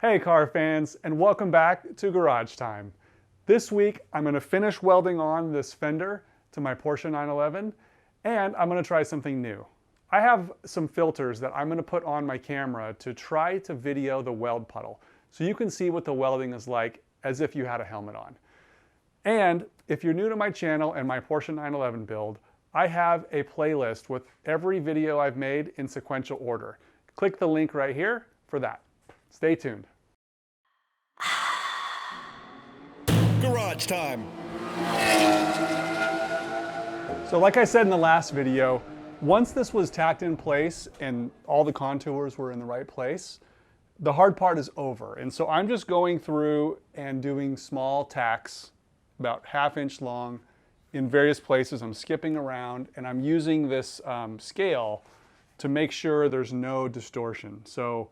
Hey car fans, and welcome back to Garage Time. This week I'm going to finish welding on this fender to my Porsche 911, and I'm going to try something new. I have some filters that I'm going to put on my camera to try to video the weld puddle, so you can see what the welding is like as if you had a helmet on. And if you're new to my channel and my Porsche 911 build, I have a playlist with every video I've made in sequential order. Click the link right here for that. Stay tuned. Garage Time. So like I said in the last video, once this was tacked in place and all the contours were in the right place, the hard part is over. And so I'm just going through and doing small tacks, about 1/2 inch long, in various places. I'm skipping around and I'm using this scale to make sure there's no distortion. So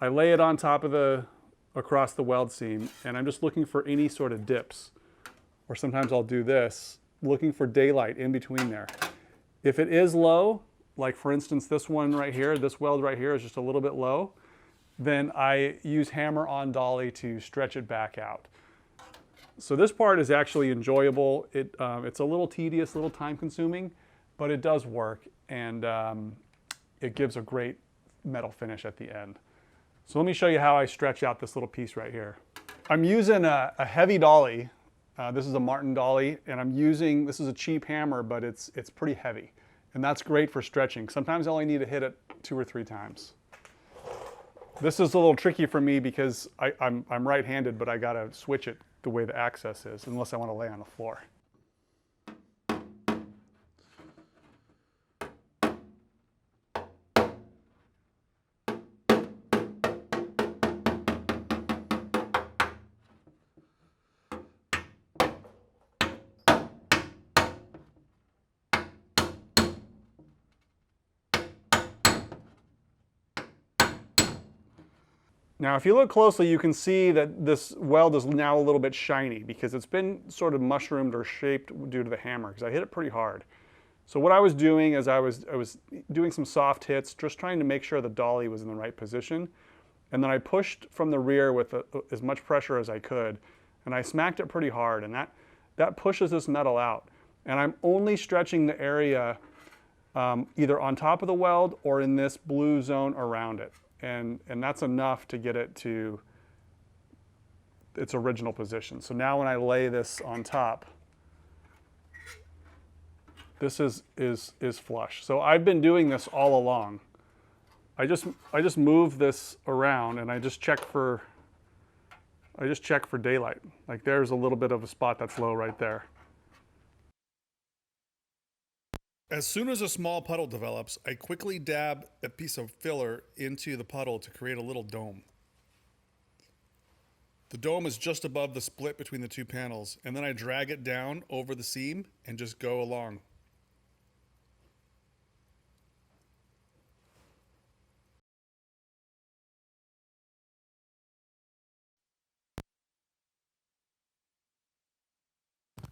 I lay it on top of across the weld seam, and I'm just looking for any sort of dips. Or sometimes I'll do this, looking for daylight in between there. If it is low, like for instance this one right here, this weld right here is just a little bit low, then I use hammer on dolly to stretch it back out. So this part is actually enjoyable. It's a little tedious, a little time consuming, but it does work, and it gives a great metal finish at the end. So let me show you how I stretch out this little piece right here. I'm using a heavy dolly. This is a Martin dolly, and this is a cheap hammer, but it's pretty heavy. And that's great for stretching. Sometimes I only need to hit it 2 or 3 times. This is a little tricky for me because I'm right-handed, but I gotta switch it the way the access is, unless I wanna lay on the floor. Now, if you look closely, you can see that this weld is now a little bit shiny because it's been sort of mushroomed or shaped due to the hammer, because I hit it pretty hard. So what I was doing is I was doing some soft hits, just trying to make sure the dolly was in the right position. And then I pushed from the rear with as much pressure as I could, and I smacked it pretty hard, and that pushes this metal out. And I'm only stretching the area either on top of the weld or in this blue zone around it. And that's enough to get it to its original position. So now when I lay this on top, this is flush. So I've been doing this all along. I just move this around, and I just check for daylight. Like there's a little bit of a spot that's low right there. As soon as a small puddle develops, I quickly dab a piece of filler into the puddle to create a little dome. The dome is just above the split between the 2 panels, and then I drag it down over the seam and just go along.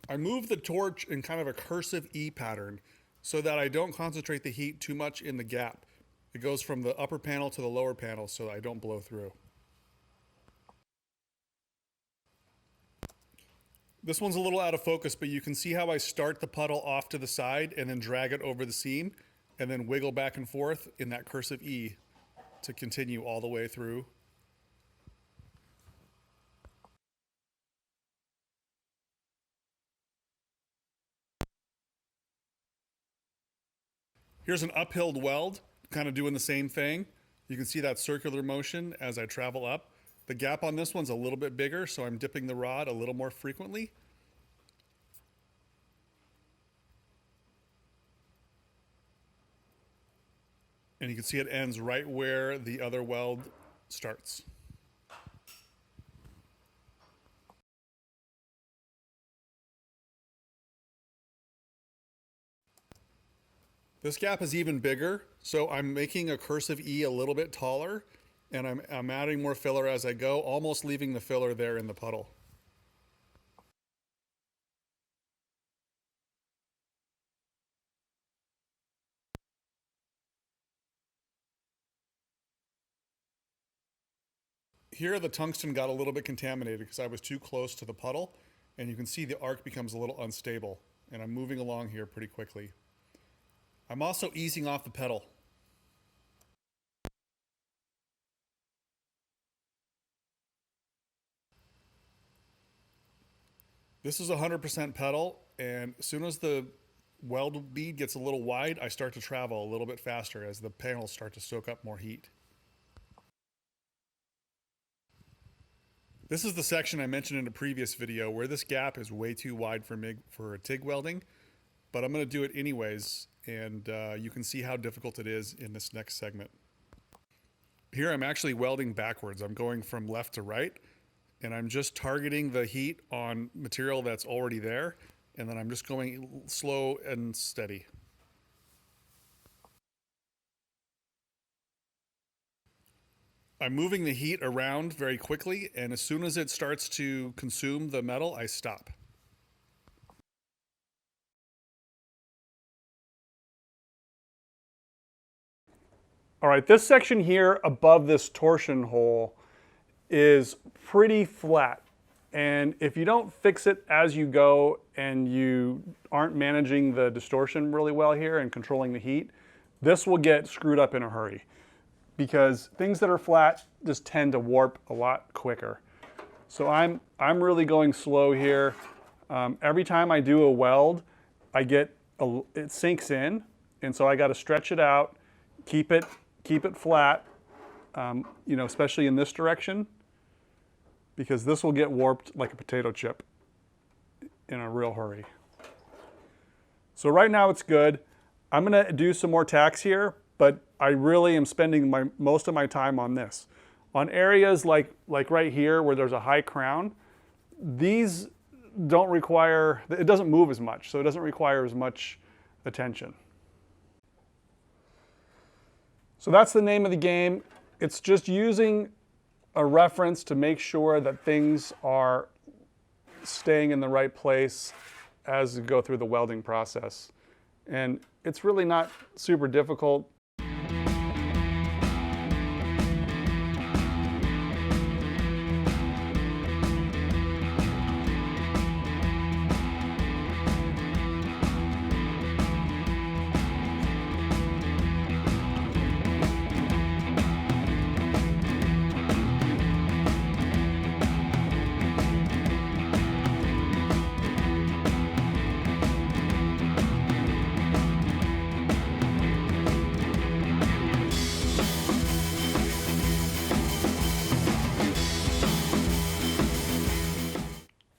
I move the torch in kind of a cursive E pattern so that I don't concentrate the heat too much in the gap. It goes from the upper panel to the lower panel so I don't blow through. This one's a little out of focus, but you can see how I start the puddle off to the side and then drag it over the seam and then wiggle back and forth in that cursive E to continue all the way through. Here's an uphill weld, kind of doing the same thing. You can see that circular motion as I travel up. The gap on this one's a little bit bigger, so I'm dipping the rod a little more frequently. And you can see it ends right where the other weld starts. This gap is even bigger, so I'm making a cursive E a little bit taller, and I'm adding more filler as I go, almost leaving the filler there in the puddle. Here the tungsten got a little bit contaminated because I was too close to the puddle, and you can see the arc becomes a little unstable, and I'm moving along here pretty quickly. I'm also easing off the pedal. This is 100% pedal, and as soon as the weld bead gets a little wide, I start to travel a little bit faster as the panels start to soak up more heat. This is the section I mentioned in a previous video where this gap is way too wide for MIG for TIG welding, but I'm going to do it anyways, and you can see how difficult it is in this next segment. Here I'm actually welding backwards. I'm going from left to right, and I'm just targeting the heat on material that's already there, and then I'm just going slow and steady. I'm moving the heat around very quickly, and as soon as it starts to consume the metal, I stop. All right, this section here above this torsion hole is pretty flat. And if you don't fix it as you go and you aren't managing the distortion really well here and controlling the heat, this will get screwed up in a hurry, because things that are flat just tend to warp a lot quicker. So I'm really going slow here. Every time I do a weld, it sinks in, and so I got to stretch it out, keep it flat, you know, especially in this direction, because this will get warped like a potato chip in a real hurry. So right now it's good. I'm gonna do some more tacks here, but I really am spending most of my time on this. On areas like right here where there's a high crown, these don't require, it doesn't move as much, so it doesn't require as much attention. So that's the name of the game. It's just using a reference to make sure that things are staying in the right place as you go through the welding process. And it's really not super difficult.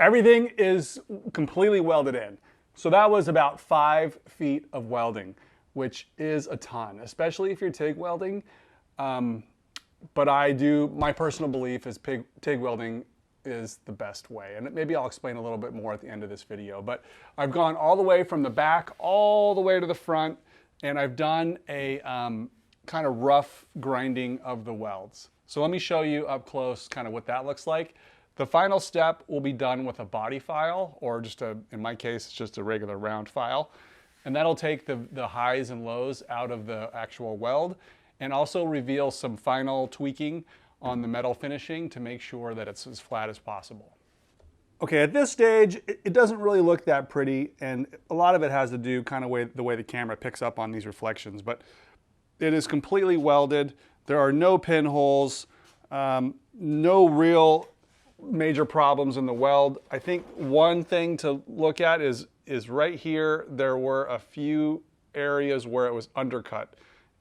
Everything is completely welded in. So that was about 5 feet of welding, which is a ton, especially if you're TIG welding. But my personal belief is TIG welding is the best way. And maybe I'll explain a little bit more at the end of this video. But I've gone all the way from the back all the way to the front, and I've done a kind of rough grinding of the welds. So let me show you up close kind of what that looks like. The final step will be done with a body file, or just in my case, it's just a regular round file. And that'll take the highs and lows out of the actual weld, and also reveal some final tweaking on the metal finishing to make sure that it's as flat as possible. Okay, at this stage, it doesn't really look that pretty, and a lot of it has to do kind of the way the camera picks up on these reflections, but it is completely welded. There are no pinholes, no real major problems in the weld. I think one thing to look at is right here, there were a few areas where it was undercut.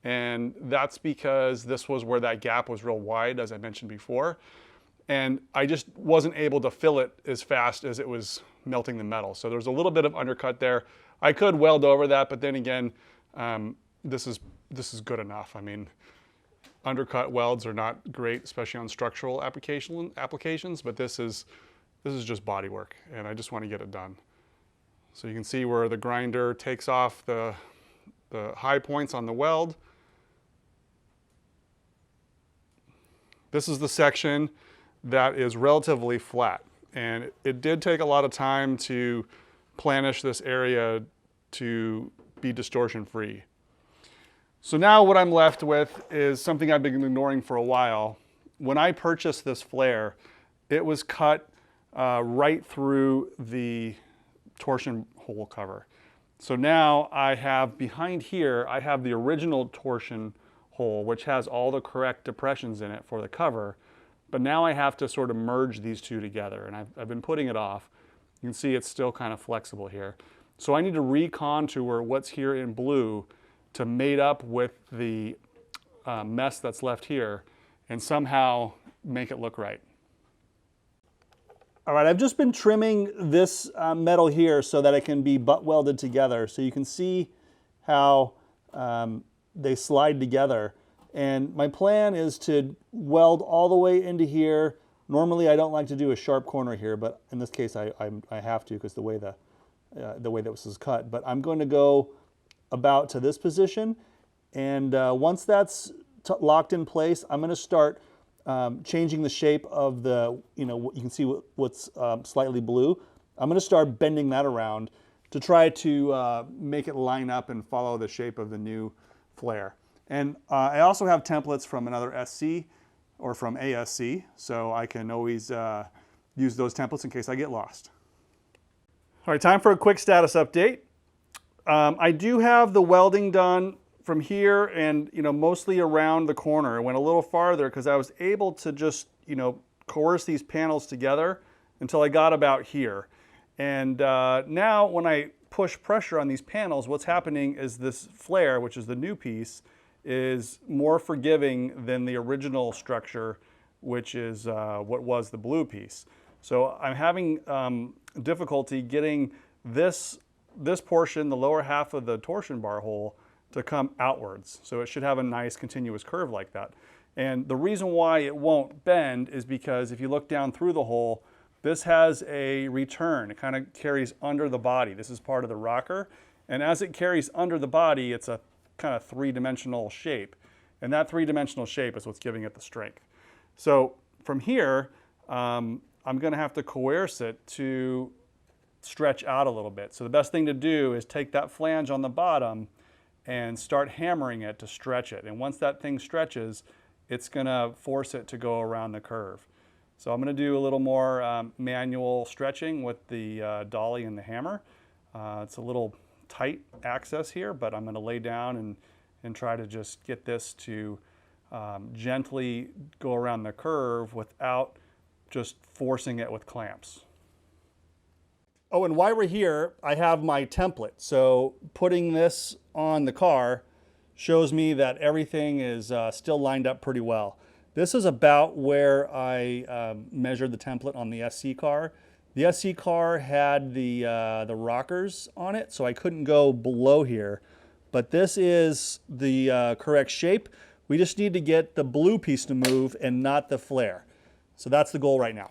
And that's because this was where that gap was real wide, as I mentioned before. And I just wasn't able to fill it as fast as it was melting the metal. So there's a little bit of undercut there. I could weld over that, but then again, this is good enough. I mean, undercut welds are not great, especially on structural applications, but this is just body work, and I just want to get it done. So you can see where the grinder takes off the high points on the weld. This is the section that is relatively flat, and it did take a lot of time to planish this area to be distortion free. So now what I'm left with is something I've been ignoring for a while, when I purchased this flare, it was cut right through the torsion hole cover. So now I have behind here, I have the original torsion hole, which has all the correct depressions in it for the cover. But now I have to sort of merge these two together, and I've been putting it off. You can see it's still kind of flexible here. So I need to recontour what's here in blue to mate up with the mess that's left here and somehow make it look right. All right, I've just been trimming this metal here so that it can be butt welded together. So you can see how they slide together. And my plan is to weld all the way into here. Normally I don't like to do a sharp corner here, but in this case I have to because the way that this is cut. But I'm going to go about to this position, and once that's locked in place, I'm going to start changing the shape of the, you can see what's slightly blue. I'm going to start bending that around to try to make it line up and follow the shape of the new flare. And I also have templates from another SC or from ASC, so I can always use those templates in case I get lost. All right, time for a quick status update. I do have the welding done from here and mostly around the corner. I went a little farther because I was able to just coerce these panels together until I got about here. And now when I push pressure on these panels, what's happening is this flare, which is the new piece, is more forgiving than the original structure, which is what was the blue piece. So I'm having difficulty getting this portion, the lower half of the torsion bar hole, to come outwards. So it should have a nice continuous curve like that. And the reason why it won't bend is because if you look down through the hole, this has a return. It kind of carries under the body. This is part of the rocker. And as it carries under the body, it's a kind of three-dimensional shape. And that three-dimensional shape is what's giving it the strength. So from here, I'm going to have to coerce it to stretch out a little bit. So the best thing to do is take that flange on the bottom and start hammering it to stretch it. And once that thing stretches, it's going to force it to go around the curve. So I'm going to do a little more manual stretching with the dolly and the hammer. It's a little tight access here, but I'm going to lay down and try to just get this to gently go around the curve without just forcing it with clamps. Oh, and while we're here, I have my template. So putting this on the car shows me that everything is still lined up pretty well. This is about where I measured the template on the SC car. The SC car had the rockers on it, so I couldn't go below here. But this is the correct shape. We just need to get the blue piece to move and not the flare. So that's the goal right now.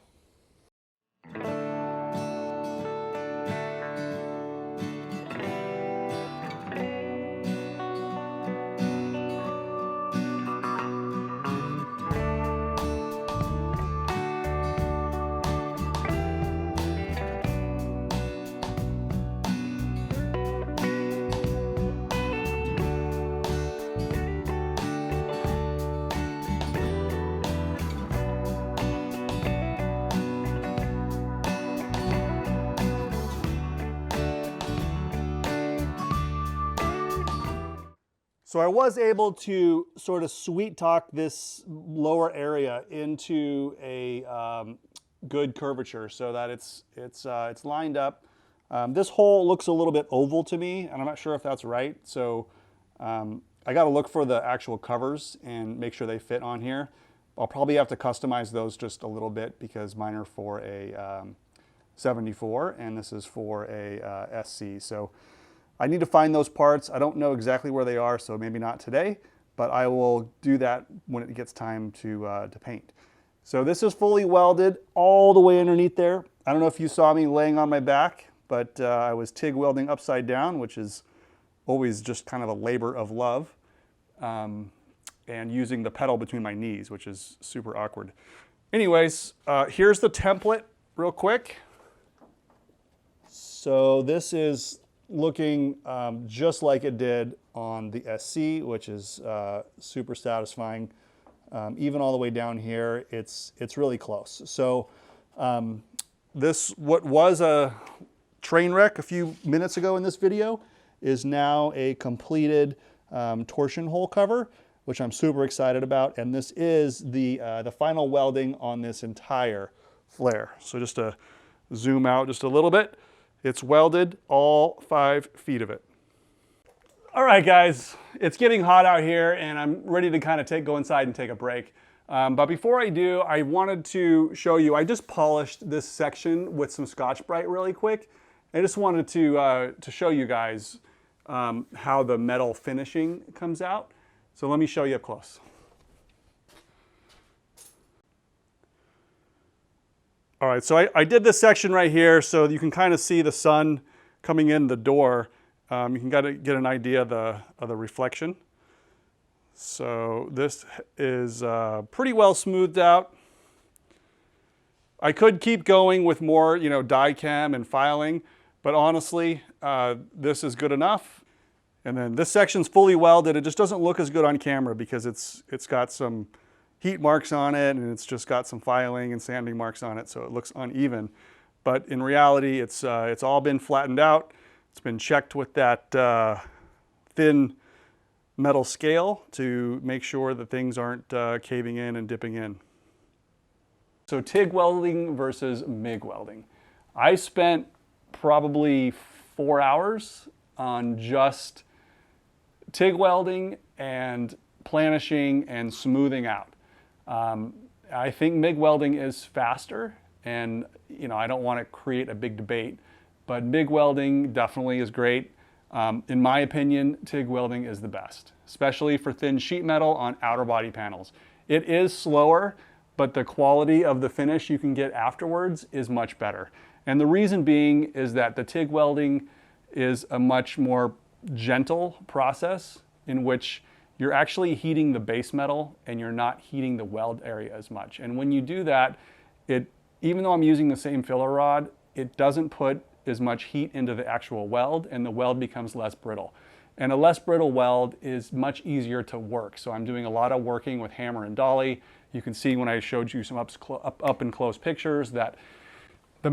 So I was able to sort of sweet talk this lower area into a good curvature so that it's lined up. This hole looks a little bit oval to me, and I'm not sure if that's right. So I got to look for the actual covers and make sure they fit on here. I'll probably have to customize those just a little bit because mine are for a 74 and this is for a SC. So I need to find those parts. I don't know exactly where they are, so maybe not today, but I will do that when it gets time to paint. So this is fully welded all the way underneath there. I don't know if you saw me laying on my back, but I was TIG welding upside down, which is always just kind of a labor of love, and using the pedal between my knees, which is super awkward. Anyways, here's the template real quick. So this is looking just like it did on the SC, which is super satisfying. even all the way down here, it's really close. So this, what was a train wreck a few minutes ago in this video, is now a completed torsion hole cover, which I'm super excited about. And this is the final welding on this entire flare. So just to zoom out just a little bit, it's welded, all 5 feet of it. All right, guys, it's getting hot out here and I'm ready to kind of go inside and take a break. But before I do, I wanted to show you, I just polished this section with some Scotch-Brite really quick. I just wanted to show you guys how the metal finishing comes out. So let me show you up close. All right, so I did this section right here so you can kind of see the sun coming in the door. You can get an idea of the reflection. So this is pretty well smoothed out. I could keep going with more, die chem and filing, but honestly, this is good enough. And then this section's fully welded. It just doesn't look as good on camera because it's got some heat marks on it and it's just got some filing and sanding marks on it, so it looks uneven. But in reality, it's all been flattened out. It's been checked with that thin metal scale to make sure that things aren't caving in and dipping in. So TIG welding versus MIG welding. I spent probably 4 hours on just TIG welding and planishing and smoothing out. I think MIG welding is faster, and I don't want to create a big debate, but MIG welding definitely is great. In my opinion, TIG welding is the best, especially for thin sheet metal on outer body panels. It is slower, but the quality of the finish you can get afterwards is much better. And the reason being is that the TIG welding is a much more gentle process in which you're actually heating the base metal and you're not heating the weld area as much. And when you do that, even though I'm using the same filler rod, it doesn't put as much heat into the actual weld and the weld becomes less brittle. And a less brittle weld is much easier to work. So I'm doing a lot of working with hammer and dolly. You can see when I showed you some up and close pictures that the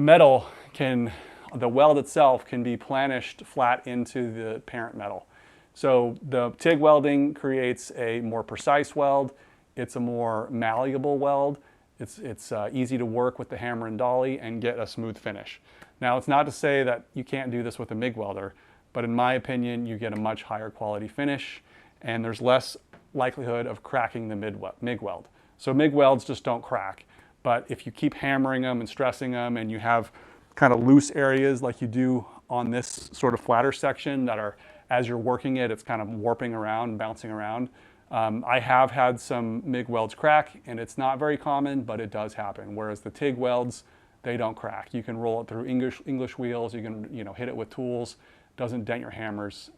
the weld itself can be planished flat into the parent metal. So the TIG welding creates a more precise weld. It's a more malleable weld. It's easy to work with the hammer and dolly and get a smooth finish. Now, it's not to say that you can't do this with a MIG welder, but in my opinion, you get a much higher quality finish and there's less likelihood of cracking the MIG weld. So MIG welds just don't crack. But if you keep hammering them and stressing them and you have kind of loose areas like you do on this sort of flatter section that are, as you're working it, it's kind of warping around and bouncing around. I have had some MIG welds crack and it's not very common, but it does happen. Whereas the TIG welds, they don't crack. You can roll it through English wheels, you can hit it with tools, doesn't dent your hammers.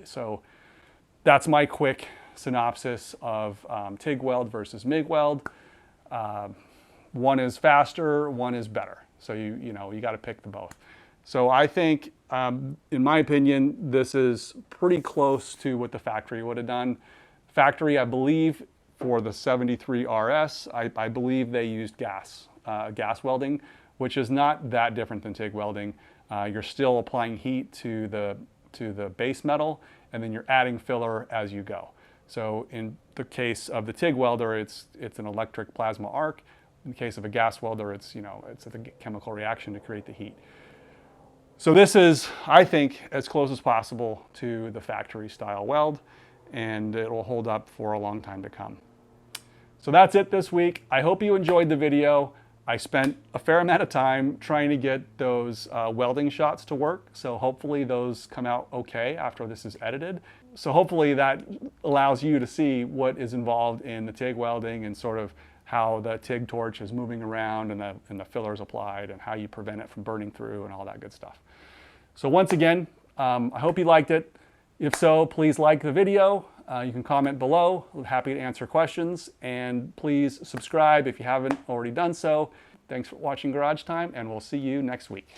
So that's my quick synopsis of TIG weld versus MIG weld. One is faster, one is better. So you got to pick the both. So I think, in my opinion, this is pretty close to what the factory would have done. Factory, I believe, for the 73 RS, I believe they used gas welding, which is not that different than TIG welding. You're still applying heat to the base metal, and then you're adding filler as you go. So in the case of the TIG welder, it's an electric plasma arc. In the case of a gas welder, it's a chemical reaction to create the heat. So this is, I think, as close as possible to the factory style weld, and it will hold up for a long time to come. So that's it this week. I hope you enjoyed the video. I spent a fair amount of time trying to get those welding shots to work, so hopefully those come out okay after this is edited. So hopefully that allows you to see what is involved in the TIG welding and sort of how the TIG torch is moving around and the filler is applied and how you prevent it from burning through and all that good stuff. So once again, I hope you liked it. If so, please like the video. You can comment below. I'm happy to answer questions. And please subscribe if you haven't already done so. Thanks for watching Garage Time, and we'll see you next week.